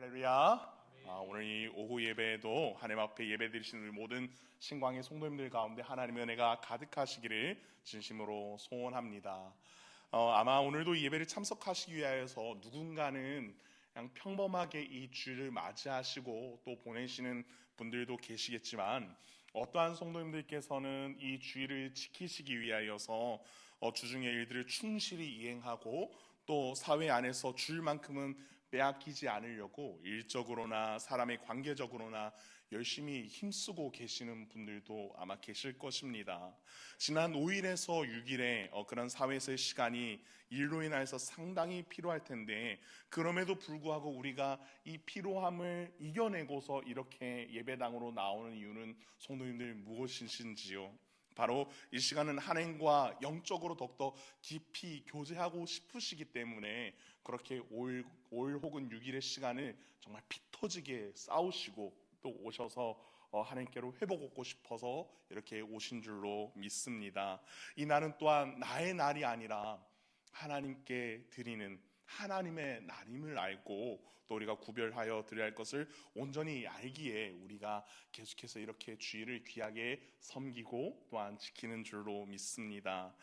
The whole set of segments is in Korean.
할렐루야. 오늘 이 오후 예배에도 하나님 앞에 예배 드리시는 우리 모든 신광의 성도님들 가운데 하나님의 은혜가 가득하시기를 진심으로 소원합니다. 아마 오늘도 이 예배를 참석하시기 위하여서 누군가는 그냥 평범하게 이 주를 맞이하시고 또 보내시는 분들도 계시겠지만, 어떠한 성도님들께서는 이 주의를 지키시기 위하여서 주중의 일들을 충실히 이행하고 또 사회 안에서 주일만큼은 빼앗기지 않으려고 일적으로나 사람의 관계적으로나 열심히 힘쓰고 계시는 분들도 아마 계실 것입니다. 지난 5일에서 6일에 그런 사회에서의 시간이 일로 인해서 상당히 필요할 텐데, 그럼에도 불구하고 우리가 이 피로함을 이겨내고서 이렇게 예배당으로 나오는 이유는 성도님들 무엇이신지요? 바로 이 시간은 하나님과 영적으로 더욱더 깊이 교제하고 싶으시기 때문에 그렇게 5일 혹은 6일의 시간을 정말 피 터지게 싸우시고 또 오셔서 하나님께로 회복 얻고 싶어서 이렇게 오신 줄로 믿습니다. 이 날은 또한 나의 날이 아니라 하나님께 드리는 하나님의 날임을 알고 또 우리가 구별하여 드려야 할 것을 온전히 알기에 우리가 계속해서 이렇게 주일을 귀하게 섬기고 또한 지키는 줄로 믿습니다.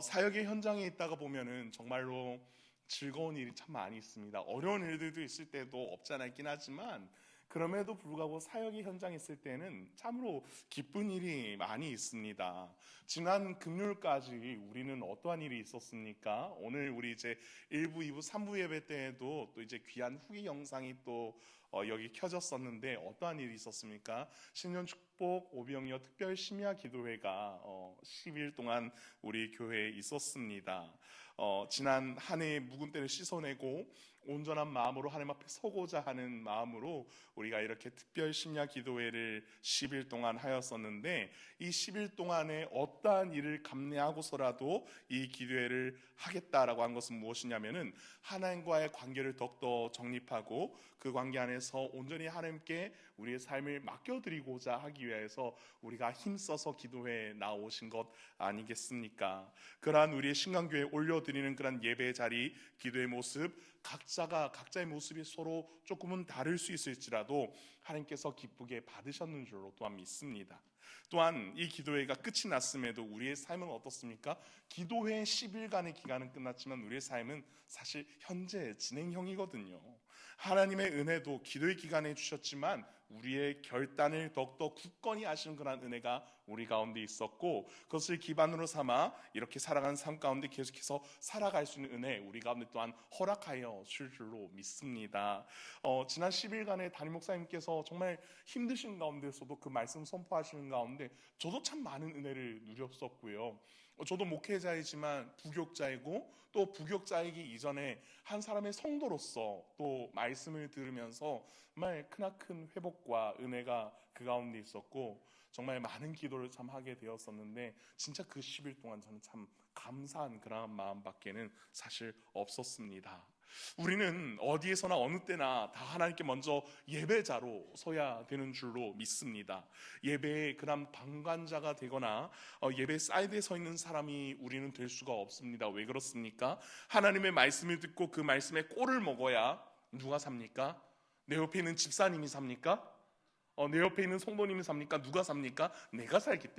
사역의 현장에 있다가 보면은 정말로 즐거운 일이 참 많이 있습니다. 어려운 일들도 있을 때도 없지 않아 있긴 하지만, 그럼에도 불구하고 사역의 현장에 있을 때는 참으로 기쁜 일이 많이 있습니다. 지난 금요일까지 우리는 어떠한 일이 있었습니까? 오늘 우리 이제 1부, 2부, 3부 예배 때에도 또 이제 귀한 후기 영상이 또 여기 켜졌었는데 어떠한 일이 있었습니까? 신년축복 오병이어 특별 심야 기도회가 10일 동안 우리 교회에 있었습니다. 지난 한 해의 묵은 때를 씻어내고 온전한 마음으로 하나님 앞에 서고자 하는 마음으로 우리가 이렇게 특별 심야 기도회를 10일 동안 하였었는데, 이 10일 동안에 어떠한 일을 감내하고서라도 이 기도회를 하겠다라고 한 것은 무엇이냐면은 하나님과의 관계를 더욱더 정립하고 그 관계 안에서 온전히 하나님께 우리의 삶을 맡겨드리고자 하기 위해서 우리가 힘써서 기도회에 나오신 것 아니겠습니까? 그러한 우리의 신강교회에 올려드리는 그런 예배의 자리, 기도의 모습, 각자가 각자의 모습이 서로 조금은 다를 수 있을지라도 하나님께서 기쁘게 받으셨는 줄로 또한 믿습니다. 또한 이 기도회가 끝이 났음에도 우리의 삶은 어떻습니까? 기도회 10일간의 기간은 끝났지만 우리의 삶은 사실 현재 진행형이거든요. 하나님의 은혜도 기도의 기간에 주셨지만 우리의 결단을 더욱더 굳건히 하시는 그런 은혜가 우리 가운데 있었고, 그것을 기반으로 삼아 이렇게 살아가는 삶 가운데 계속해서 살아갈 수 있는 은혜 우리 가운데 또한 허락하여 줄 줄로 믿습니다. 지난 10일간의 담임 목사님께서 정말 힘드신 가운데서도 그 말씀 선포하시는 가운데 저도 참 많은 은혜를 누렸었고요. 저도 목회자이지만 부교육자이고 또 부교육자이기 이전에 한 사람의 성도로서 또 말씀을 들으면서 정말 크나큰 회복과 은혜가 그 가운데 있었고, 정말 많은 기도를 참 하게 되었었는데, 진짜 그 10일 동안 저는 참 감사한 그런 마음밖에는 사실 없었습니다. 우리는 어디에서나 어느 때나 다 하나님께 먼저 예배자로 서야 되는 줄로 믿습니다. 예배의 그런 방관자가 되거나 예배 사이드에 서 있는 사람이 우리는 될 수가 없습니다. 왜 그렇습니까? 하나님의 말씀을 듣고 그 말씀에 꼴을 먹어야 누가 삽니까? 내 옆에 있는 집사님이 삽니까? 내 옆에 있는 성도님이 삽니까? 누가 삽니까? 내가 살기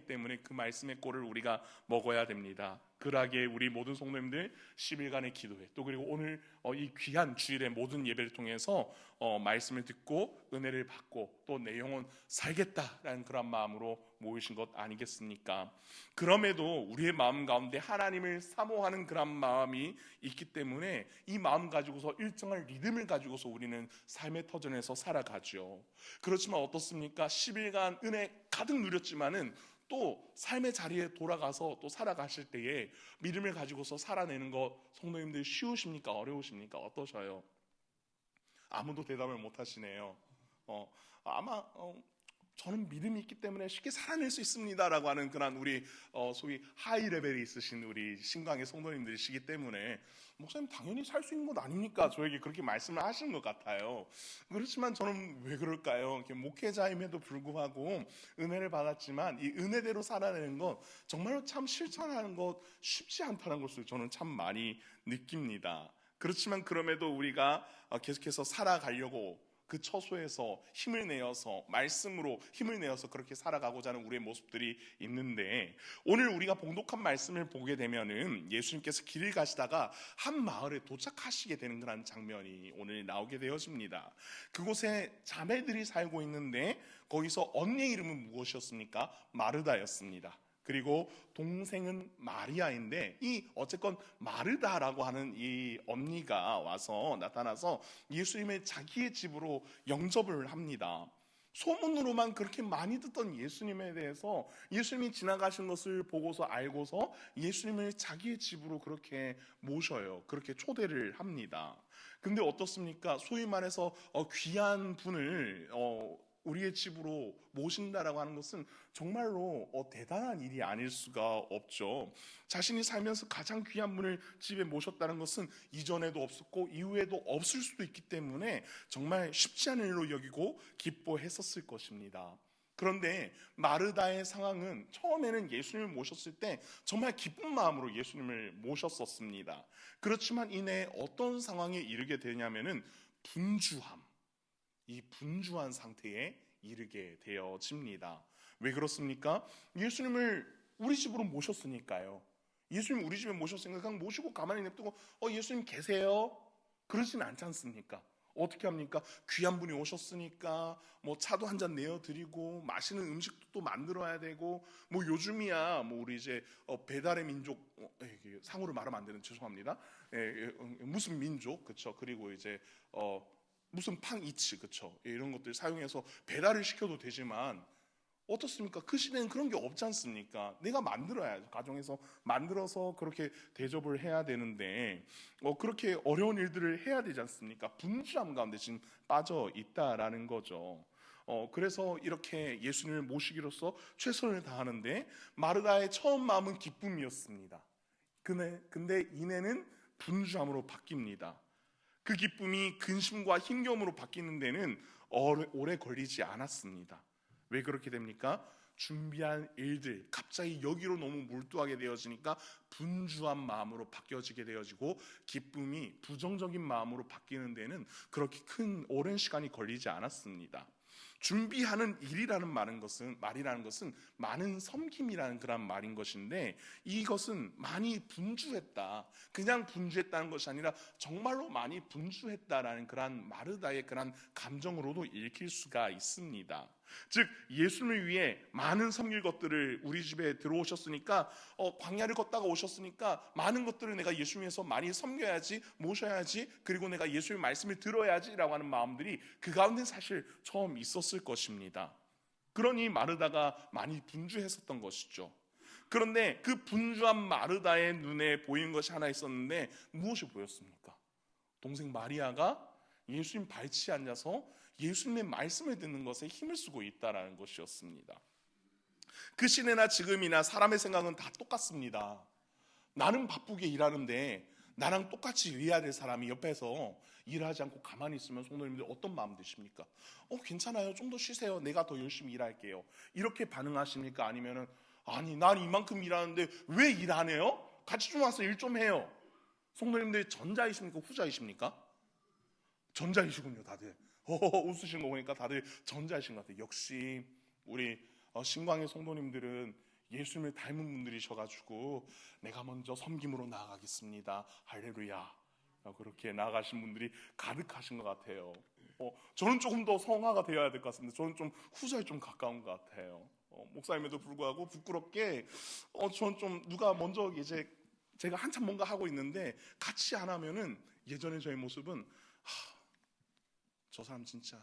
때문에 그 말씀의 꼴을 우리가 먹어야 됩니다. 그러하기에 우리 모든 성도님들 10일간의 기도회, 또 그리고 오늘 이 귀한 주일의 모든 예배를 통해서 말씀을 듣고 은혜를 받고 또 내 영혼 살겠다라는 그런 마음으로 모이신 것 아니겠습니까? 그럼에도 우리의 마음 가운데 하나님을 사모하는 그런 마음이 있기 때문에 이 마음 가지고서 일정한 리듬을 가지고서 우리는 삶의 터전에서 살아가죠. 그렇지만 어떻습니까? 10일간 은혜 가득 누렸지만은 또 삶의 자리에 돌아가서 또 살아가실 때에 믿음을 가지고서 살아내는 것, 성도님들 쉬우십니까? 어려우십니까? 어떠셔요? 아무도 대답을 못 하시네요. 아마 저는 믿음이 있기 때문에 쉽게 살아낼 수 있습니다라고 하는 그런 우리 소위 하이 레벨이 있으신 우리 신강의 성도님들이시기 때문에, 목사님 당연히 살 수 있는 것 아닙니까? 저에게 그렇게 말씀을 하시는 것 같아요. 그렇지만 저는 왜 그럴까요? 이렇게 목회자임에도 불구하고 은혜를 받았지만 이 은혜대로 살아내는 것, 정말로 참 실천하는 것 쉽지 않다는 것을 저는 참 많이 느낍니다. 그렇지만 그럼에도 우리가 계속해서 살아가려고 그 처소에서 힘을 내어서 말씀으로 힘을 내어서 그렇게 살아가고자 하는 우리의 모습들이 있는데, 오늘 우리가 봉독한 말씀을 보게 되면은 예수님께서 길을 가시다가 한 마을에 도착하시게 되는 그런 장면이 오늘 나오게 되어집니다. 그곳에 자매들이 살고 있는데 거기서 언니의 이름은 무엇이었습니까? 마르다였습니다. 그리고 동생은 마리아인데, 이 어쨌건 마르다라고 하는 이 언니가 와서 나타나서 예수님을 자기의 집으로 영접을 합니다. 소문으로만 그렇게 많이 듣던 예수님에 대해서 예수님이 지나가신 것을 보고서 알고서 예수님을 자기의 집으로 그렇게 모셔요. 그렇게 초대를 합니다. 근데 어떻습니까? 소위 말해서 귀한 분을 우리의 집으로 모신다라고 하는 것은 정말로 대단한 일이 아닐 수가 없죠. 자신이 살면서 가장 귀한 분을 집에 모셨다는 것은 이전에도 없었고 이후에도 없을 수도 있기 때문에 정말 쉽지 않은 일로 여기고 기뻐했었을 것입니다. 그런데 마르다의 상황은 처음에는 예수님을 모셨을 때 정말 기쁜 마음으로 예수님을 모셨었습니다. 그렇지만 이내 어떤 상황에 이르게 되냐면은 분주함, 이 분주한 상태에 이르게 되어집니다. 왜 그렇습니까? 예수님을 우리 집으로 모셨으니까요. 예수님 우리 집에 모셨으니까 그냥 모시고 가만히 냅두고 예수님 계세요? 그러진 않지 않습니까? 어떻게 합니까? 귀한 분이 오셨으니까 뭐 차도 한 잔 내어드리고 맛있는 음식도 또 만들어야 되고, 뭐 요즘이야 뭐 우리 이제 배달의 민족, 상호를 말하면 안 되는, 죄송합니다. 무슨 민족, 그쵸? 그리고 이제 무슨 팡이츠, 그쵸? 이런 것들 사용해서 배달을 시켜도 되지만 어떻습니까? 그 시대는 그런 게 없지 않습니까? 내가 만들어야죠. 가정에서 만들어서 그렇게 대접을 해야 되는데 그렇게 어려운 일들을 해야 되지 않습니까? 분주함 가운데 지금 빠져 있다라는 거죠. 그래서 이렇게 예수님을 모시기로써 최선을 다하는데, 마르다의 처음 마음은 기쁨이었습니다. 근데 이내는 분주함으로 바뀝니다. 그 기쁨이 근심과 힘겨움으로 바뀌는 데는 오래 걸리지 않았습니다. 왜 그렇게 됩니까? 준비한 일들 갑자기 여기로 너무 몰두하게 되어지니까 분주한 마음으로 바뀌어지게 되어지고, 기쁨이 부정적인 마음으로 바뀌는 데는 그렇게 큰 오랜 시간이 걸리지 않았습니다. 준비하는 일이라는 말이라는 것은 많은 섬김이라는 그런 말인 것인데, 이것은 많이 분주했다, 그냥 분주했다는 것이 아니라 정말로 많이 분주했다라는 그런 마르다의 그런 감정으로도 읽힐 수가 있습니다. 즉 예수님을 위해 많은 섬길 것들을 우리 집에 들어오셨으니까, 광야를 걷다가 오셨으니까 많은 것들을 내가 예수님 위해서 많이 섬겨야지, 모셔야지, 그리고 내가 예수님의 말씀을 들어야지 라고 하는 마음들이 그 가운데 사실 처음 있었을 것입니다. 그러니 마르다가 많이 분주했었던 것이죠. 그런데 그 분주한 마르다의 눈에 보이는 것이 하나 있었는데, 무엇이 보였습니까? 동생 마리아가 예수님 발치에 앉아서 예수님의 말씀을 듣는 것에 힘을 쓰고 있다는 것이었습니다. 그 시대나 지금이나 사람의 생각은 다 똑같습니다. 나는 바쁘게 일하는데 나랑 똑같이 일해야 될 사람이 옆에서 일하지 않고 가만히 있으면 성도님들 어떤 마음 드십니까? 괜찮아요, 좀 더 쉬세요, 내가 더 열심히 일할게요, 이렇게 반응하십니까? 아니면은 아니 난 이만큼 일하는데 왜 일 안 해요? 같이 좀 와서 일 좀 해요. 성도님들 전자이십니까, 후자이십니까? 전자이시군요, 다들. 웃으시는 거 보니까 다들 전자이신 것 같아요. 역시 우리 신광의 성도님들은 예수님을 닮은 분들이셔가지고 내가 먼저 섬김으로 나아가겠습니다, 할렐루야, 그렇게 나아가신 분들이 가득하신 것 같아요. 저는 조금 더 성화가 되어야 될 것 같습니다. 저는 좀 후자에 좀 가까운 것 같아요. 목사님에도 불구하고 부끄럽게 저는 좀 누가 먼저 이제 제가 한참 뭔가 하고 있는데 같이 안 하면은, 예전에 저의 모습은 저 사람 진짜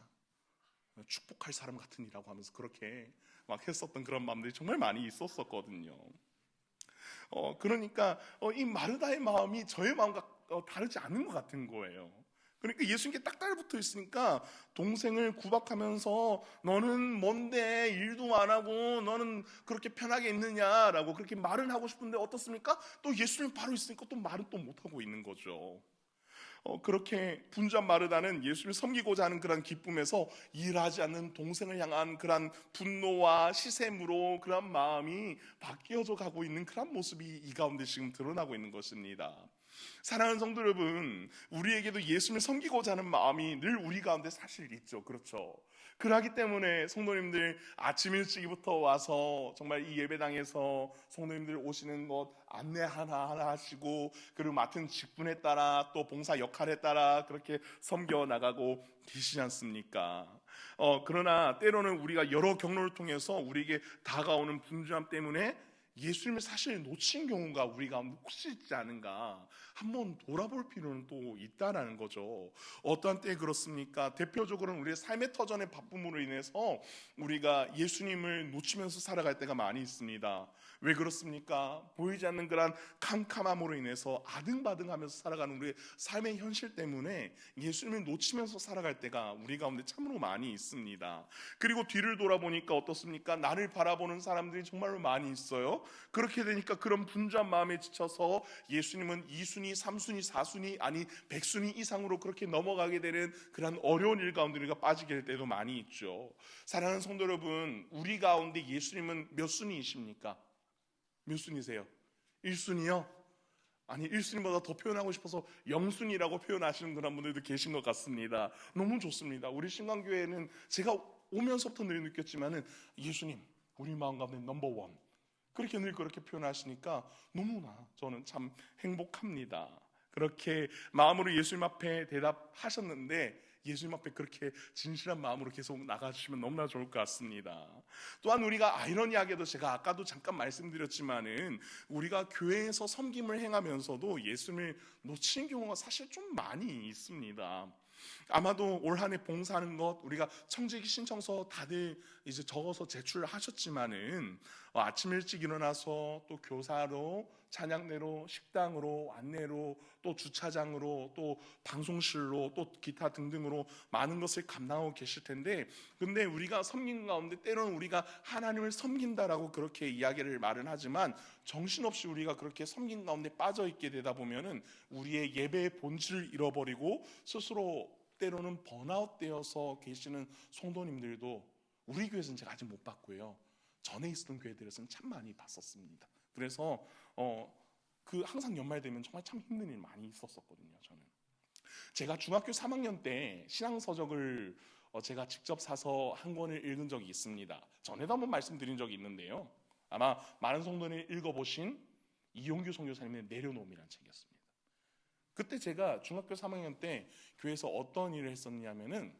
축복할 사람 같은 이라고 하면서 그렇게 막 했었던 그런 마음들이 정말 많이 있었었거든요. 그러니까 이 마르다의 마음이 저의 마음과 다르지 않은 것 같은 거예요. 그러니까 예수님께 딱 달붙어 있으니까 동생을 구박하면서 너는 뭔데 일도 안 하고 너는 그렇게 편하게 있느냐라고 그렇게 말은 하고 싶은데 어떻습니까? 또 예수님 바로 있으니까 또 말은 또 못하고 있는 거죠. 그렇게 분주한 마르다는 예수님을 섬기고자 하는 그런 기쁨에서 일하지 않는 동생을 향한 그런 분노와 시샘으로 그런 마음이 바뀌어져 가고 있는 그런 모습이 이 가운데 지금 드러나고 있는 것입니다. 사랑하는 성도 여러분, 우리에게도 예수님을 섬기고자 하는 마음이 늘 우리 가운데 사실 있죠. 그렇죠. 그러기 때문에 성도님들 아침 일찍부터 와서 정말 이 예배당에서 성도님들 오시는 것 안내 하나하나 하시고, 그리고 맡은 직분에 따라 또 봉사 역할에 따라 그렇게 섬겨 나가고 계시지 않습니까? 그러나 때로는 우리가 여러 경로를 통해서 우리에게 다가오는 분주함 때문에 예수님을 사실 놓친 경우가 우리 가운데 혹시 있지 않은가 한번 돌아볼 필요는 또 있다라는 거죠. 어떠한 때에 그렇습니까? 대표적으로는 우리의 삶의 터전의 바쁨으로 인해서 우리가 예수님을 놓치면서 살아갈 때가 많이 있습니다. 왜 그렇습니까? 보이지 않는 그런 캄캄함으로 인해서 아등바등하면서 살아가는 우리의 삶의 현실 때문에 예수님을 놓치면서 살아갈 때가 우리 가운데 참으로 많이 있습니다. 그리고 뒤를 돌아보니까 어떻습니까? 나를 바라보는 사람들이 정말로 많이 있어요. 그렇게 되니까 그런 분주한 마음에 지쳐서 예수님은 2순위, 3순위, 4순위 아니 100순위 이상으로 그렇게 넘어가게 되는 그런 어려운 일 가운데 우리가 빠지게 될 때도 많이 있죠. 사랑하는 성도 여러분, 우리 가운데 예수님은 몇 순위이십니까? 몇 순위세요? 1순위요? 아니 1순위보다 더 표현하고 싶어서 0순위라고 표현하시는 그런 분들도 계신 것 같습니다. 너무 좋습니다. 우리 신광교회는 제가 오면서부터 늘 느꼈지만은 예수님 우리 마음 가운데 넘버원 그렇게 늘 그렇게 표현하시니까 너무나 저는 참 행복합니다. 그렇게 마음으로 예수님 앞에 대답하셨는데 예수님 앞에 그렇게 진실한 마음으로 계속 나가주시면 너무나 좋을 것 같습니다. 또한 우리가 아이러니하게도 제가 아까도 잠깐 말씀드렸지만은 우리가 교회에서 섬김을 행하면서도 예수님을 놓치는 경우가 사실 좀 많이 있습니다. 아마도 올 한 해 봉사하는 것 우리가 청지기 신청서 다들 이제 적어서 제출하셨지만은 아침 일찍 일어나서 또 교사로 찬양대로 식당으로 안내로 또 주차장으로 또 방송실로 또 기타 등등으로 많은 것을 감당하고 계실 텐데 근데 우리가 섬긴 가운데 때로는 우리가 하나님을 섬긴다라고 그렇게 이야기를 말은 하지만 정신없이 우리가 그렇게 섬긴 가운데 빠져있게 되다 보면은 우리의 예배의 본질을 잃어버리고 스스로 때로는 번아웃 되어서 계시는 성도님들도 우리 교회에서는 제가 아직 못 봤고요. 전에 있었던 교회들에서는 참 많이 봤었습니다. 그래서 그 항상 연말 되면 정말 참 힘든 일 많이 있었거든요. 저는 제가 중학교 3학년 때 신앙서적을 제가 직접 사서 한 권을 읽은 적이 있습니다. 전에도 한번 말씀드린 적이 있는데요. 아마 많은 성도님이 읽어보신 이용규 선교사님의 내려놓음이라는 책이었습니다. 그때 제가 중학교 3학년 때 교회에서 어떤 일을 했었냐면은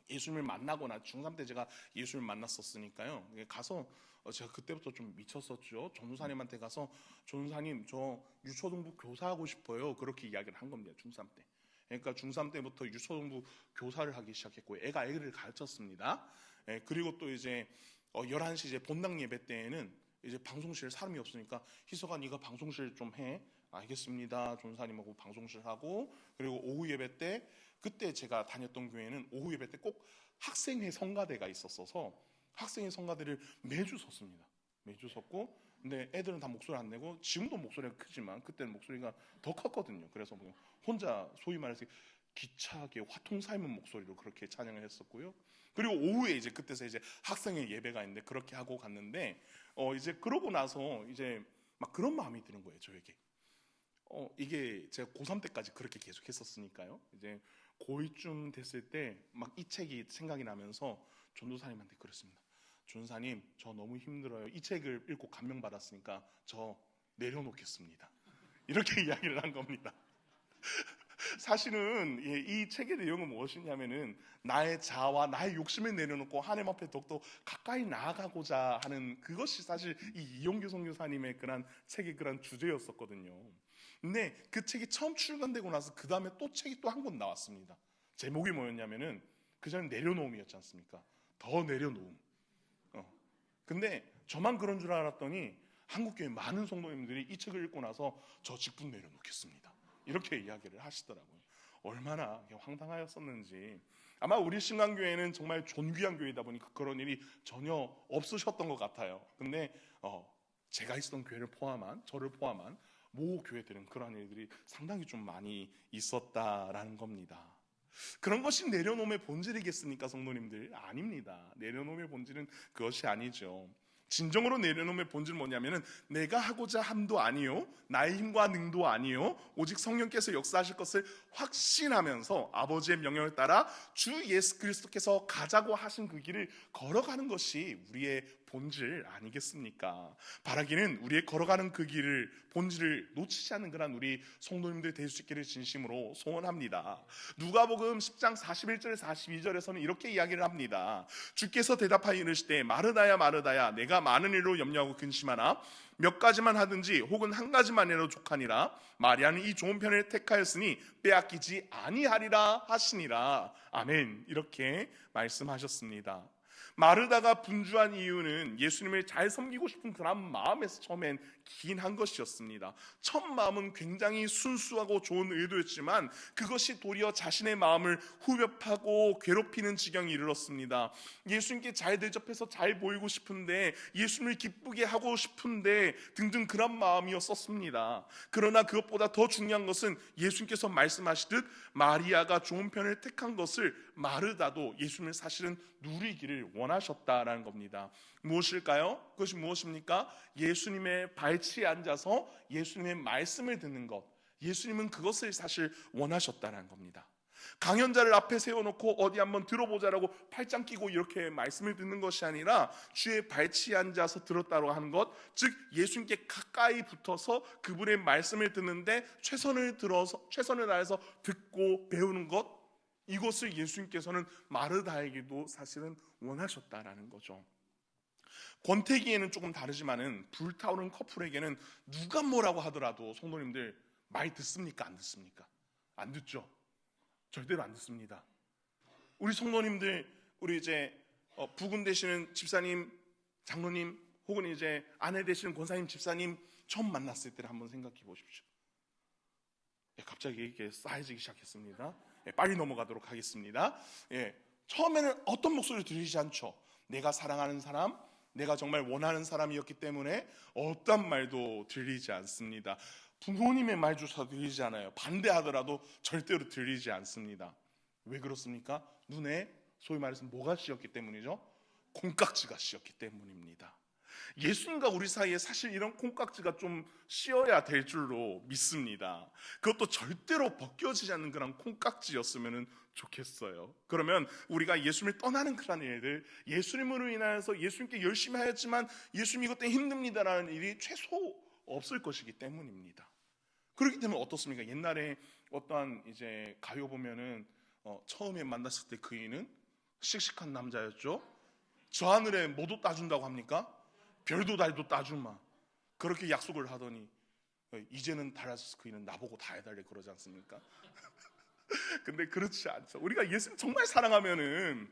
예수님을 만나거나 중3 때 제가 예수님을 만났었으니까요. 가서 제가 그때부터 좀 미쳤었죠. 전도사님한테 가서 전도사님 저 유초등부 교사하고 싶어요. 그렇게 이야기를 한 겁니다. 중3 때. 그러니까 중3 때부터 유초등부 교사를 하기 시작했고 애를 가르쳤습니다. 그리고 또 이제 11시 이제 본당 예배 때에는 이제 방송실 사람이 없으니까 희석아 네가 방송실 좀 해. 알겠습니다. 전사님하고 방송실 하고 그리고 오후 예배 때 그때 제가 다녔던 교회는 오후 예배 때 꼭 학생회 성가대가 있었어서 학생회 성가대를 매주 섰습니다. 매주 섰고 근데 애들은 다 목소리 안 내고 지금도 목소리가 크지만 그때는 목소리가 더 컸거든요. 그래서 뭐 혼자 소위 말해서 기차하게 화통 삶은 목소리로 그렇게 찬양을 했었고요. 그리고 오후에 이제 그때서 이제 학생회 예배가 있는데 그렇게 하고 갔는데 이제 그러고 나서 이제 막 그런 마음이 드는 거예요. 저에게. 이게 제가 고3 때까지 그렇게 계속 했었으니까요. 이제 고2쯤 됐을 때 막 이 책이 생각이 나면서 전도사님한테 그랬습니다. 전도사님, 저 너무 힘들어요. 이 책을 읽고 감명받았으니까 저 내려놓겠습니다. 이렇게 이야기를 한 겁니다. 사실은 이 책의 내용은 무엇이냐면은 나의 자아와 나의 욕심을 내려놓고 하나님 앞에 더욱더 가까이 나아가고자 하는 그것이 사실 이 이용규 선교사님의 그런 책의 그런 주제였었거든요. 근데 그 책이 처음 출간되고 나서 그 다음에 또 책이 또 한 권 나왔습니다. 제목이 뭐였냐면은 그 전에 내려놓음이었지 않습니까? 더 내려놓음. 근데 저만 그런 줄 알았더니 한국교회 많은 성도님들이 이 책을 읽고 나서 저 직분 내려놓겠습니다. 이렇게 이야기를 하시더라고요. 얼마나 황당하였었는지. 아마 우리 신강교회는 정말 존귀한 교회이다 보니까 그런 일이 전혀 없으셨던 것 같아요. 근데 제가 있었던 교회를 포함한 저를 포함한 모 교회들은 그런 일들이 상당히 좀 많이 있었다라는 겁니다. 그런 것이 내려놓음의 본질이겠습니까, 성도님들? 아닙니다. 내려놓음의 본질은 그것이 아니죠. 진정으로 내려놓음의 본질은 뭐냐면은 내가 하고자 함도 아니요 나의 힘과 능도 아니요 오직 성령께서 역사하실 것을 확신하면서 아버지의 명령을 따라 주 예수 그리스도께서 가자고 하신 그 길을 걸어가는 것이 우리의 본질 아니겠습니까? 바라기는 우리의 걸어가는 그 길을 본질을 놓치지 않는 그런 우리 성도님들 될 수 있기를 진심으로 소원합니다. 누가복음 10장 41절 42절에서는 이렇게 이야기를 합니다. 주께서 대답하여 이르시되 마르다야 마르다야 내가 많은 일로 염려하고 근심하나 몇 가지만 하든지 혹은 한 가지만 해도 족하니라. 마리아는 이 좋은 편을 택하였으니 빼앗기지 아니하리라 하시니라. 아멘. 이렇게 말씀하셨습니다. 마르다가 분주한 이유는 예수님을 잘 섬기고 싶은 그런 마음에서 처음엔 기인한 것이었습니다. 첫 마음은 굉장히 순수하고 좋은 의도였지만 그것이 도리어 자신의 마음을 후벼파고 괴롭히는 지경에 이르렀습니다. 예수님께 잘 대접해서 잘 보이고 싶은데, 예수님을 기쁘게 하고 싶은데 등등 그런 마음이었었습니다. 그러나 그것보다 더 중요한 것은 예수님께서 말씀하시듯 마리아가 좋은 편을 택한 것을 마르다도 예수님을 사실은 누리기를 원하셨다라는 겁니다. 무엇일까요? 그것이 무엇입니까? 예수님의 발치에 앉아서 예수님의 말씀을 듣는 것. 예수님은 그것을 사실 원하셨다는 겁니다. 강연자를 앞에 세워놓고 어디 한번 들어보자라고 팔짱 끼고 이렇게 말씀을 듣는 것이 아니라 주의 발치에 앉아서 들었다고 하는 것, 즉 예수님께 가까이 붙어서 그분의 말씀을 듣는데 최선을 다해서 듣고 배우는 것, 이것을 예수님께서는 마르다에게도 사실은 원하셨다라는 거죠. 권태기에는 조금 다르지만은 불타오른 커플에게는 누가 뭐라고 하더라도 성도님들 말 듣습니까? 안 듣습니까? 안 듣죠. 절대로 안 듣습니다. 우리 성도님들, 우리 이제 부군 되시는 집사님, 장로님, 혹은 이제 아내 되시는 권사님, 집사님 처음 만났을 때를 한번 생각해 보십시오. 갑자기 이게 쌓여지기 시작했습니다. 빨리 넘어가도록 하겠습니다. 처음에는 어떤 목소리를 들리지 않죠. 내가 사랑하는 사람, 내가 정말 원하는 사람이었기 때문에 어떤 말도 들리지 않습니다. 부모님의 말조차 들리지 않아요. 반대하더라도 절대로 들리지 않습니다. 왜 그렇습니까? 눈에 소위 말해서 뭐가 씌었기 때문이죠? 콩깍지가 씌었기 때문입니다. 예수님과 우리 사이에 사실 이런 콩깍지가 좀 씌어야 될 줄로 믿습니다. 그것도 절대로 벗겨지지 않는 그런 콩깍지였으면 좋겠어요. 그러면 우리가 예수님을 떠나는 그런 일들, 예수님으로 인하여서 예수님께 열심히 하였지만 예수님 이것 때문에 힘듭니다라는 일이 최소 없을 것이기 때문입니다. 그렇기 때문에 어떻습니까? 옛날에 어떠한 이제 가요 보면은 처음에 만났을 때 그이는 씩씩한 남자였죠. 저 하늘에 뭐도 따준다고 합니까? 별도 달도 따주마. 그렇게 약속을 하더니 이제는 달아서 그이는 나보고 다 해달래 그러지 않습니까? 근데 그렇지 않죠. 우리가 예수님 정말 사랑하면은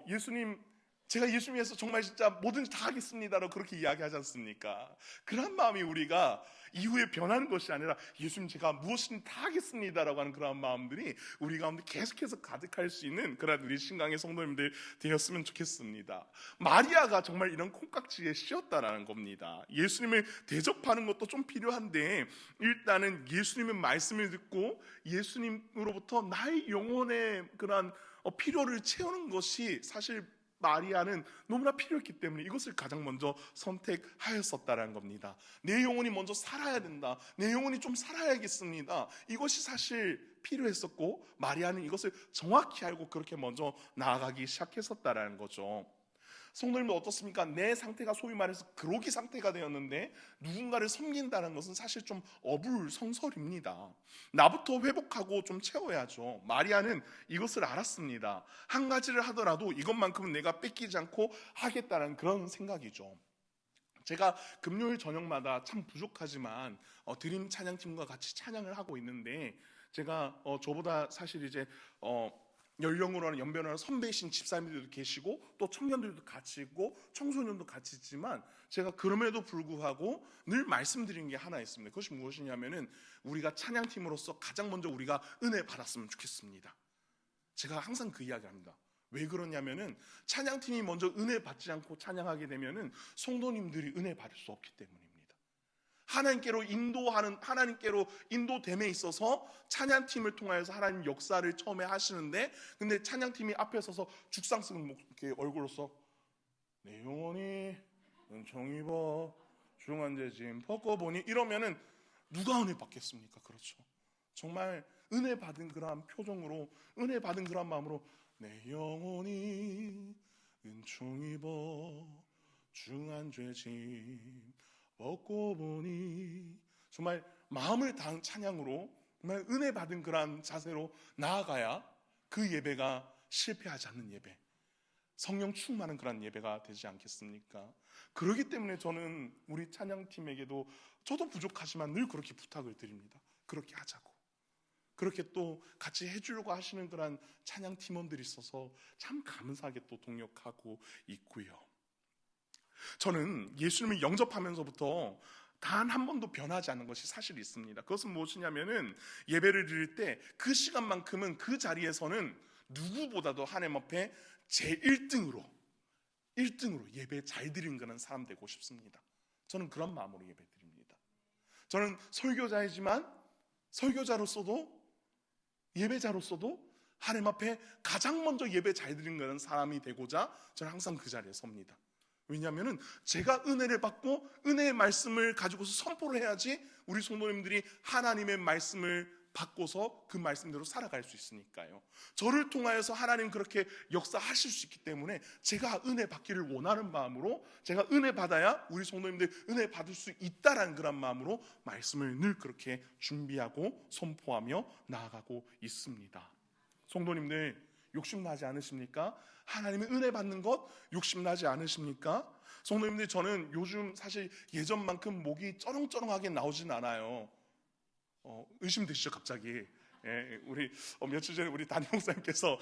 예수님, 제가 예수님 위해서 정말 진짜 뭐든지 다 하겠습니다라고 그렇게 이야기하지 않습니까? 그런 마음이 우리가 이후에 변하는 것이 아니라 예수님 제가 무엇이든 다 하겠습니다라고 하는 그런 마음들이 우리 가운데 계속해서 가득할 수 있는 그런 우리 신강의 성도님들 되었으면 좋겠습니다. 마리아가 정말 이런 콩깍지에 씌었다라는 겁니다. 예수님을 대접하는 것도 좀 필요한데 일단은 예수님의 말씀을 듣고 예수님으로부터 나의 영혼의 그런 필요를 채우는 것이 사실 마리아는 너무나 필요했기 때문에 이것을 가장 먼저 선택하였었다는 겁니다. 내 영혼이 먼저 살아야 된다. 내 영혼이 좀 살아야겠습니다. 이것이 사실 필요했었고 마리아는 이것을 정확히 알고 그렇게 먼저 나아가기 시작했었다는 거죠. 성도님도 어떻습니까? 내 상태가 소위 말해서 그로기 상태가 되었는데 누군가를 섬긴다는 것은 사실 좀 어불성설입니다. 나부터 회복하고 좀 채워야죠. 마리아는 이것을 알았습니다. 한 가지를 하더라도 이것만큼은 내가 뺏기지 않고 하겠다는 그런 생각이죠. 제가 금요일 저녁마다 참 부족하지만 드림 찬양팀과 같이 찬양을 하고 있는데 제가 저보다 사실 이제 연령으로는 연배로는 선배이신 집사님들도 계시고 또 청년들도 같이 있고 청소년도 같이 있지만 제가 그럼에도 불구하고 늘 말씀드리는 게 하나 있습니다. 그것이 무엇이냐면은 우리가 찬양팀으로서 가장 먼저 우리가 은혜 받았으면 좋겠습니다. 제가 항상 그 이야기 합니다. 왜 그러냐면은 찬양팀이 먼저 은혜 받지 않고 찬양하게 되면은 성도님들이 은혜 받을 수 없기 때문입니다. 하나님께로 인도됨에 있어서 찬양팀을 통하여서 하나님 역사를 처음에 하시는데, 근데 찬양팀이 앞에 서서 죽상 쓰는 이렇게 얼굴로서 내 영혼이 은총 입어 중한 짐 벗고 보니 이러면은 누가 은혜 받겠습니까? 그렇죠. 정말 은혜 받은 그러한 표정으로, 은혜 받은 그러한 마음으로 내 영혼이 은총 입어 중한 짐 벗고 보니, 정말 마음을 다한 찬양으로, 정말 은혜 받은 그러한 자세로 나아가야 그 예배가 실패하지 않는 예배, 성령 충만한 그런 예배가 되지 않겠습니까? 그렇기 때문에 저는 우리 찬양팀에게도, 저도 부족하지만 늘 그렇게 부탁을 드립니다. 그렇게 하자고. 그렇게 또 같이 해주려고 하시는 그런 찬양 팀원들이 있어서 참 감사하게 또 동역하고 있고요. 저는 예수님을 영접하면서부터 단 한 번도 변하지 않는 것이 사실 있습니다. 그것은 무엇이냐면은, 예배를 드릴 때 그 시간만큼은 그 자리에서는 누구보다도 하나님 앞에 제 1등으로 예배 잘 드리는 그런 사람 되고 싶습니다. 저는 그런 마음으로 예배 드립니다. 저는 설교자이지만 설교자로서도 예배자로서도 하나님 앞에 가장 먼저 예배 잘 드리는 그런 사람이 되고자 저는 항상 그 자리에 섭니다. 왜냐하면 제가 은혜를 받고 은혜의 말씀을 가지고서 선포를 해야지 우리 성도님들이 하나님의 말씀을 받고서 그 말씀대로 살아갈 수 있으니까요. 저를 통하여서 하나님 그렇게 역사하실 수 있기 때문에 제가 은혜 받기를 원하는 마음으로, 제가 은혜 받아야 우리 성도님들 은혜 받을 수 있다라는 그런 마음으로 말씀을 늘 그렇게 준비하고 선포하며 나아가고 있습니다. 성도님들 욕심나지 않으십니까? 하나님의 은혜 받는 것 욕심나지 않으십니까? 성도님들, 저는 요즘 사실 예전만큼 목이 쩌렁쩌렁하게 나오진 않아요. 의심되시죠 갑자기? 예, 우리 며칠 전에 우리 담임 목사님께서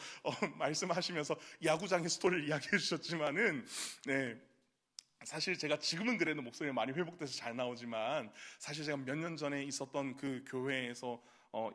말씀하시면서 야구장의 스토리를 이야기해 주셨지만은, 네, 사실 제가 지금은 그래도 목소리가 많이 회복돼서 잘 나오지만, 사실 제가 몇 년 전에 있었던 그 교회에서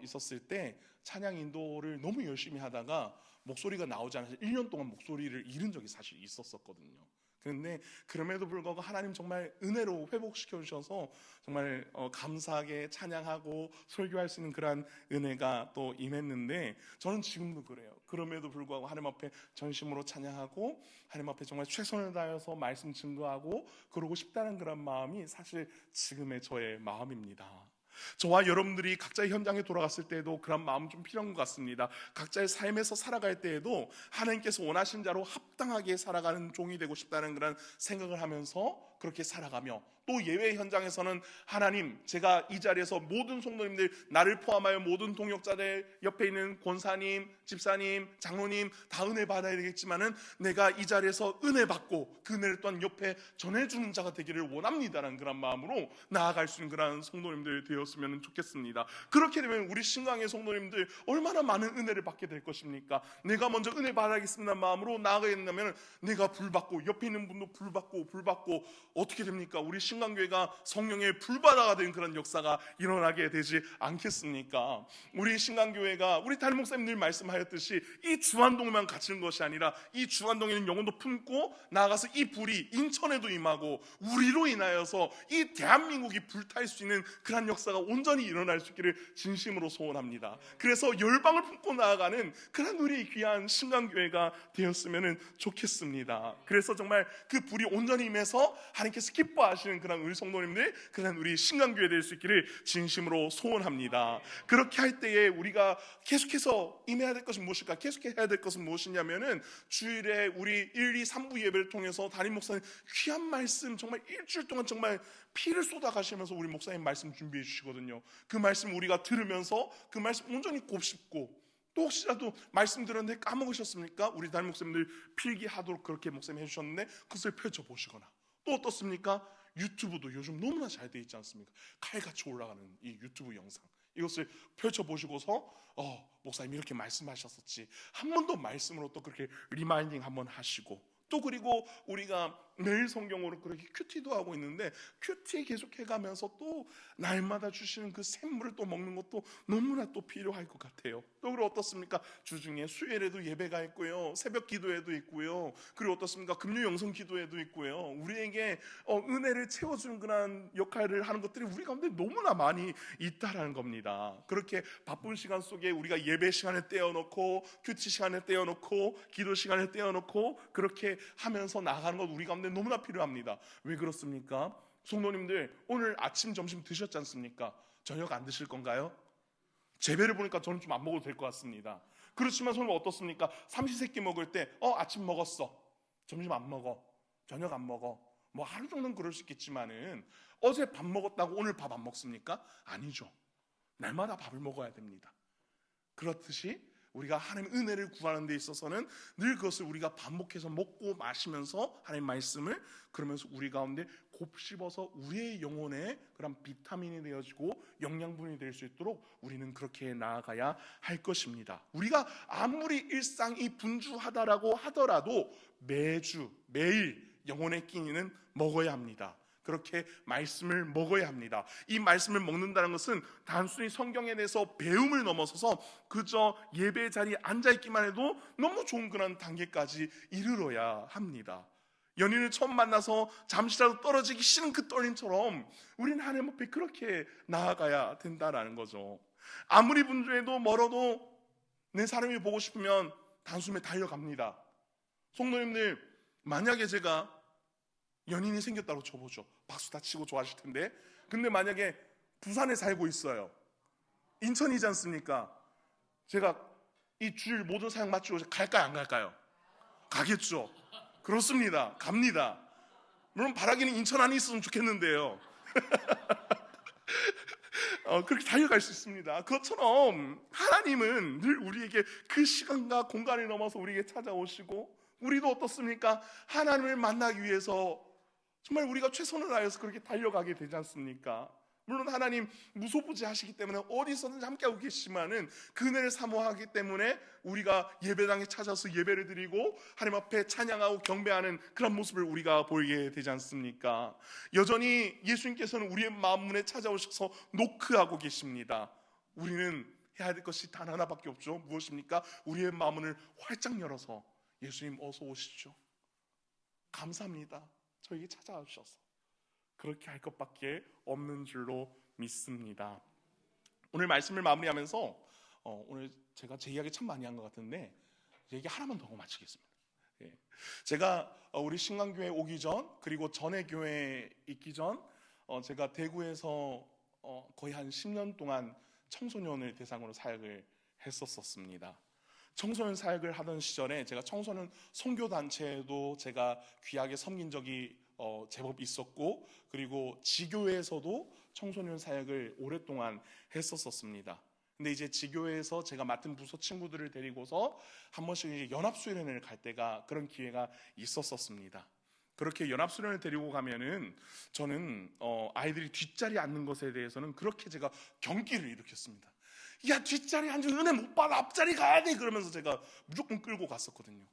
있었을 때 찬양 인도를 너무 열심히 하다가 목소리가 나오지 않아서 1년 동안 목소리를 잃은 적이 사실 있었거든요. 그런데 그럼에도 불구하고 하나님 정말 은혜로 회복시켜 주셔서 정말 감사하게 찬양하고 설교할 수 있는 그러한 은혜가 또 임했는데, 저는 지금도 그래요. 그럼에도 불구하고 하나님 앞에 전심으로 찬양하고 하나님 앞에 정말 최선을 다해서 말씀 증거하고 그러고 싶다는 그런 마음이 사실 지금의 저의 마음입니다. 저와 여러분들이 각자의 현장에 돌아갔을 때에도 그런 마음 좀 필요한 것 같습니다. 각자의 삶에서 살아갈 때에도 하나님께서 원하신 자로 합당하게 살아가는 종이 되고 싶다는 그런 생각을 하면서 그렇게 살아가며, 또 예외 현장에서는 하나님, 제가 이 자리에서 모든 성도님들, 나를 포함하여 모든 동역자들, 옆에 있는 권사님, 집사님, 장로님 다 은혜 받아야 되겠지만은 내가 이 자리에서 은혜 받고 그 은혜를 또한 옆에 전해주는 자가 되기를 원합니다라는 그런 마음으로 나아갈 수 있는 그런 성도님들 되었으면 좋겠습니다. 그렇게 되면 우리 신강의 성도님들 얼마나 많은 은혜를 받게 될 것입니까? 내가 먼저 은혜 받아야겠습니다 마음으로 나아가게 된다면 내가 불받고 옆에 있는 분도 불받고 어떻게 됩니까? 우리 신강교회가 성령의 불바다가 된 그런 역사가 일어나게 되지 않겠습니까? 우리 신강교회가, 우리 담임 목사님 늘 말씀하였듯이 이 주안동만 갇히는 것이 아니라 이 주안동에는 영혼도 품고 나아가서 이 불이 인천에도 임하고 우리로 인하여서 이 대한민국이 불탈 수 있는 그런 역사가 온전히 일어날 수 있기를 진심으로 소원합니다. 그래서 열방을 품고 나아가는 그런 우리 귀한 신강교회가 되었으면 좋겠습니다. 그래서 정말 그 불이 온전히 임해서 하나님께서 기뻐하시는 그런 우리 성도님들, 그런 우리 신강교회 될 수 있기를 진심으로 소원합니다. 그렇게 할 때에 우리가 계속해서 임해야 될 것은 무엇일까? 계속해야 될 것은 무엇이냐면은, 주일에 우리 1, 2, 3부 예배를 통해서 담임 목사님 귀한 말씀 정말 일주일 동안 정말 피를 쏟아가시면서 우리 목사님 말씀 준비해 주시거든요. 그 말씀 우리가 들으면서 그 말씀 온전히 곱씹고, 또 혹시라도 말씀 들었는데 까먹으셨습니까? 우리 담임 목사님들 필기하도록 그렇게 목사님 해주셨는데 그것을 펼쳐보시거나, 또 어떻습니까? 유튜브도 요즘 너무나 잘 돼 있지 않습니까? 칼같이 올라가는 이 유튜브 영상, 이것을 펼쳐보시고서 목사님이 이렇게 말씀하셨었지, 한 번 더 말씀으로 또 그렇게 리마인딩 한번 하시고, 또 그리고 우리가 매일 성경으로 그렇게 큐티도 하고 있는데 큐티 계속해가면서 또 날마다 주시는 그 샘물을 또 먹는 것도 너무나 또 필요할 것 같아요. 또 그리고 어떻습니까? 주중에 수요일에도 예배가 있고요, 새벽 기도회도 있고요, 그리고 어떻습니까? 금요 영성 기도회도 있고요. 우리에게 은혜를 채워주는 그런 역할을 하는 것들이 우리 가운데 너무나 많이 있다라는 겁니다. 그렇게 바쁜 시간 속에 우리가 예배 시간을 떼어놓고 큐티 시간을 떼어놓고 기도 시간을 떼어놓고 그렇게 하면서 나가는 것, 우리 가운데 가운데 너무나 필요합니다. 왜 그렇습니까? 성도님들, 오늘 아침 점심 드셨지 않습니까? 저녁 안 드실 건가요? 재배를 보니까 저는 좀 안 먹어도 될 것 같습니다. 그렇지만 선생님 어떻습니까? 삼시세끼 먹을 때 아침 먹었어, 점심 안 먹어, 저녁 안 먹어, 뭐 하루 정도는 그럴 수 있겠지만은 어제 밥 먹었다고 오늘 밥 안 먹습니까? 아니죠. 날마다 밥을 먹어야 됩니다. 그렇듯이 우리가 하나님 은혜를 구하는 데 있어서는 늘 그것을 우리가 반복해서 먹고 마시면서 하나님 말씀을, 그러면서 우리 가운데 곱씹어서 우리의 영혼에 그런 비타민이 되어지고 영양분이 될 수 있도록 우리는 그렇게 나아가야 할 것입니다. 우리가 아무리 일상이 분주하다라고 하더라도 매주 매일 영혼의 끼니는 먹어야 합니다. 그렇게 말씀을 먹어야 합니다. 이 말씀을 먹는다는 것은 단순히 성경에 대해서 배움을 넘어서서 그저 예배 자리에 앉아있기만 해도 너무 좋은 그런 단계까지 이르러야 합니다. 연인을 처음 만나서 잠시라도 떨어지기 싫은 그 떨림처럼 우리는 하나님 앞에 그렇게 나아가야 된다는 거죠. 아무리 분주해도 멀어도 내 사람이 보고 싶으면 단숨에 달려갑니다. 성도님들, 만약에 제가 연인이 생겼다고 쳐보죠. 박수 다 치고 좋아하실 텐데. 근데 만약에 부산에 살고 있어요. 인천이지 않습니까? 제가 이 주일 모든 사역 마치고 갈까요, 안 갈까요? 가겠죠. 그렇습니다. 갑니다. 물론 바라기는 인천 안에 있으면 좋겠는데요. 그렇게 달려갈 수 있습니다. 그것처럼 하나님은 늘 우리에게 그 시간과 공간을 넘어서 우리에게 찾아오시고, 우리도 어떻습니까? 하나님을 만나기 위해서 정말 우리가 최선을 다해서 그렇게 달려가게 되지 않습니까? 물론 하나님 무소부지 하시기 때문에 어디서든지 함께하고 계시지만은 그 은혜를 사모하기 때문에 우리가 예배당에 찾아서 예배를 드리고 하나님 앞에 찬양하고 경배하는 그런 모습을 우리가 보이게 되지 않습니까? 여전히 예수님께서는 우리의 마음 문에 찾아오셔서 노크하고 계십니다. 우리는 해야 될 것이 단 하나밖에 없죠. 무엇입니까? 우리의 마음 문을 활짝 열어서 예수님 어서 오시죠, 감사합니다, 저에게 찾아오셔서, 그렇게 할 것밖에 없는 줄로 믿습니다. 오늘 말씀을 마무리하면서 오늘 제가 제 이야기 참 많이 한 것 같은데 얘기 하나만 더 하고 마치겠습니다. 제가 우리 신강교회 오기 전, 그리고 전에 교회에 있기 전 제가 대구에서 거의 한 10년 동안 청소년을 대상으로 사역을 했었습니다. 청소년 사역을 하던 시절에 제가 청소년 선교단체에도 제가 귀하게 섬긴 적이 제법 있었고, 그리고 지교회에서도 청소년 사역을 오랫동안 했었습니다. 근데 이제 지교회에서 제가 맡은 부서 친구들을 데리고서 한 번씩 이제 연합수련회를 갈 때가, 그런 기회가 있었습니다. 그렇게 연합수련을 데리고 가면은 저는 아이들이 뒷자리에 앉는 것에 대해서는 그렇게 제가 경기를 일으켰습니다. 야, 뒷자리에 앉으면 은혜 못 받아, 앞자리 가야 돼, 그러면서 제가 무조건 끌고 갔었거든요.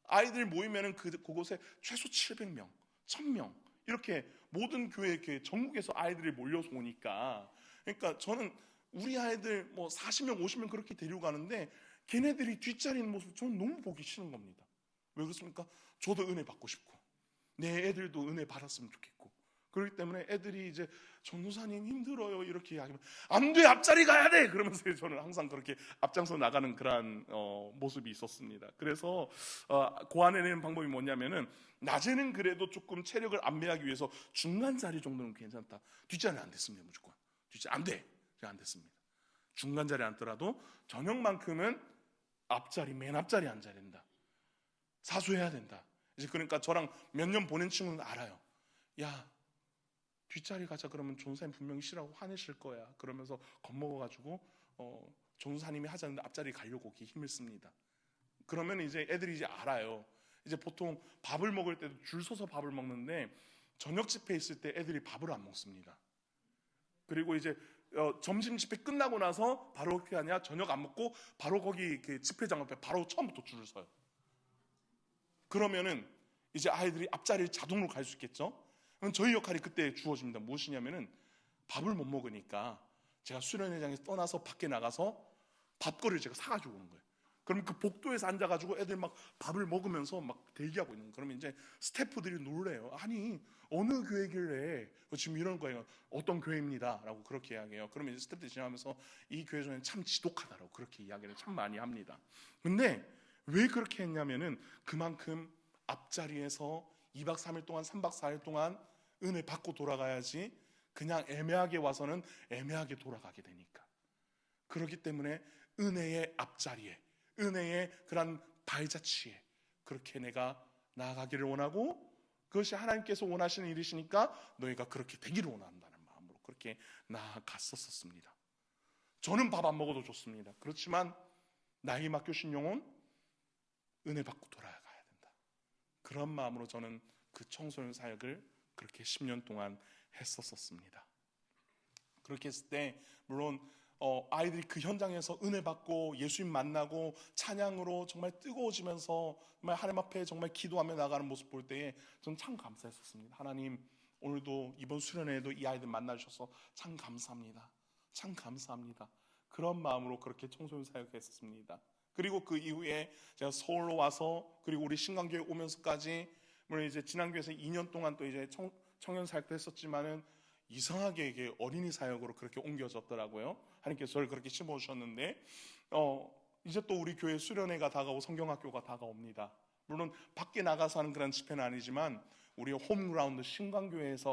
아이들 모이면은 그곳에 최소 700명, 1000명 이렇게 모든 교회 이렇게 전국에서 아이들이 몰려서 오니까, 그러니까 저는 우리 아이들 뭐 40명, 50명 그렇게 데리고 가는데 걔네들이 뒷자리에 있는 모습 저는 너무 보기 싫은 겁니다. 왜 그렇습니까? 저도 은혜 받고 싶고 내 애들도 은혜 받았으면 좋겠고, 그렇기 때문에 애들이 이제 전도사님 힘들어요 이렇게 이야기하면 안 돼, 앞자리 가야 돼, 그러면서 저는 항상 그렇게 앞장서 나가는 그런 모습이 있었습니다. 그래서 고안해내는 방법이 뭐냐면은, 낮에는 그래도 조금 체력을 안배하기 위해서 중간 자리 정도는 괜찮다. 뒷자리는 안 됐습니다. 무조건 뒷자리 안 돼, 안 됐습니다. 중간 자리 앉더라도 저녁만큼은 앞자리, 맨 앞자리 앉아야 된다, 사수해야 된다. 이제 그러니까 저랑 몇 년 보낸 친구는 알아요. 야, 뒷자리 가자 그러면 전도사님 분명히 싫어하고 화내실 거야, 그러면서 겁먹어가지고 전도사님이 하자는데 앞자리 가려고 힘을 씁니다. 그러면 이제 애들이 이제 알아요. 이제 보통 밥을 먹을 때도 줄 서서 밥을 먹는데 저녁 집회 있을 때 애들이 밥을 안 먹습니다. 그리고 이제 점심 집회 끝나고 나서 바로 어떻게 하냐, 저녁 안 먹고 바로 거기 집회장 앞에 바로 처음부터 줄을 서요. 그러면은 이제 아이들이 앞자리를 자동으로 갈 수 있겠죠. 그럼 저희 역할이 그때 주어집니다. 무엇이냐면은 밥을 못 먹으니까 제가 수련회장에서 떠나서 밖에 나가서 밥거리를 제가 사가지고 오는 거예요. 그럼 그 복도에서 앉아가지고 애들 막 밥을 먹으면서 막 대기하고 있는 거예요. 그러면 이제 스태프들이 놀래요. 아니, 어느 교회길래 지금 이런 거예요. 어떤 교회입니다 라고 그렇게 이야기해요. 그러면 이제 스태프들이 지나가면서 이 교회는 참 지독하다라고 그렇게 이야기를 참 많이 합니다. 근데 왜 그렇게 했냐면은 그만큼 앞자리에서 2박 3일 동안 3박 4일 동안 은혜 받고 돌아가야지 그냥 애매하게 와서는 애매하게 돌아가게 되니까. 그렇기 때문에 은혜의 앞자리에, 은혜의 그런 발자취에 그렇게 내가 나아가기를 원하고, 그것이 하나님께서 원하시는 일이시니까 너희가 그렇게 되기를 원한다는 마음으로 그렇게 나아갔었습니다. 저는 밥 안 먹어도 좋습니다. 그렇지만 나에게 맡겨주신 영혼 은혜 받고 돌아가야 된다. 그런 마음으로 저는 그 청소년 사역을 그렇게 10년 동안 했었습니다. 그렇게 했을 때 물론 아이들이 그 현장에서 은혜 받고 예수님 만나고 찬양으로 정말 뜨거워지면서 정말 하나님 앞에 정말 기도하며 나가는 모습 볼 때에 저는 참 감사했었습니다. 하나님, 오늘도 이번 수련회에도 이 아이들 만나주셔서 참 감사합니다. 참 감사합니다. 그런 마음으로 그렇게 청소년 사역했었습니다. 그리고 그 이후에 제가 서울로 와서 그리고 우리 신강교회 오면서까지, 물론 이제 지난교회에서 2년 동안 또 이제 청년 사역도 했었지만은 이상하게 이게 어린이 사역으로 그렇게 옮겨졌더라고요. 하나님께서 저를 그렇게 심어주셨는데, 이제 또 우리 교회 수련회가 다가오고 성경학교가 다가옵니다. 물론 밖에 나가서 하는 그런 집회는 아니지만 우리 홈그라운드 신광교회에서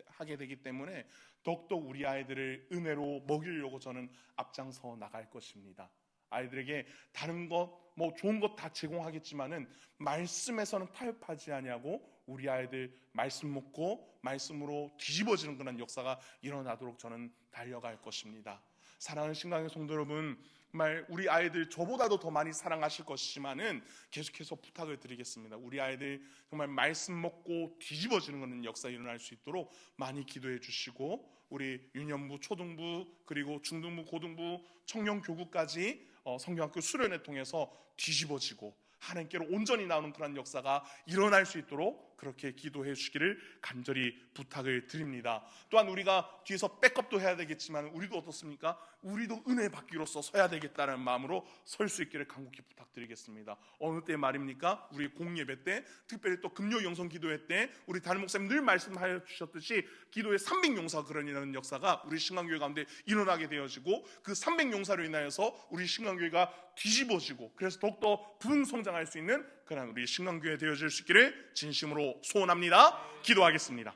하게 되기 때문에 더욱더 우리 아이들을 은혜로 먹이려고 저는 앞장서 나갈 것입니다. 아이들에게 다른 것, 좋은 것 다 제공하겠지만은 말씀에서는 타협하지 아니하고 우리 아이들 말씀 먹고 말씀으로 뒤집어지는 그런 역사가 일어나도록 저는 달려갈 것입니다. 사랑하는 신강의 성도 여러분, 정말 우리 아이들 저보다도 더 많이 사랑하실 것이지만은 계속해서 부탁을 드리겠습니다. 우리 아이들 정말 말씀 먹고 뒤집어지는 그런 역사 일어날 수 있도록 많이 기도해 주시고, 우리 유년부, 초등부, 그리고 중등부, 고등부, 청년교구까지 성경학교 수련회 통해서 뒤집어지고 하나님께로 온전히 나오는 그런 역사가 일어날 수 있도록 그렇게 기도해 주시기를 간절히 부탁을 드립니다. 또한 우리가 뒤에서 백업도 해야 되겠지만 우리도 어떻습니까? 우리도 은혜 받기로서 서야 되겠다는 마음으로 설 수 있기를 간곡히 부탁드리겠습니다. 어느 때 말입니까? 우리 공예배 때, 특별히 또 금요 영성 기도회 때 우리 담임 목사님 늘 말씀하여 주셨듯이 기도의 300용사 그런이라는 역사가 우리 신강교회 가운데 일어나게 되어지고, 그 300용사로 인하여서 우리 신강교회가 뒤집어지고 그래서 더욱더 부흥성장할 수 있는 그런 우리 신강교회 되어질 수 있기를 진심으로 소원합니다. 기도하겠습니다.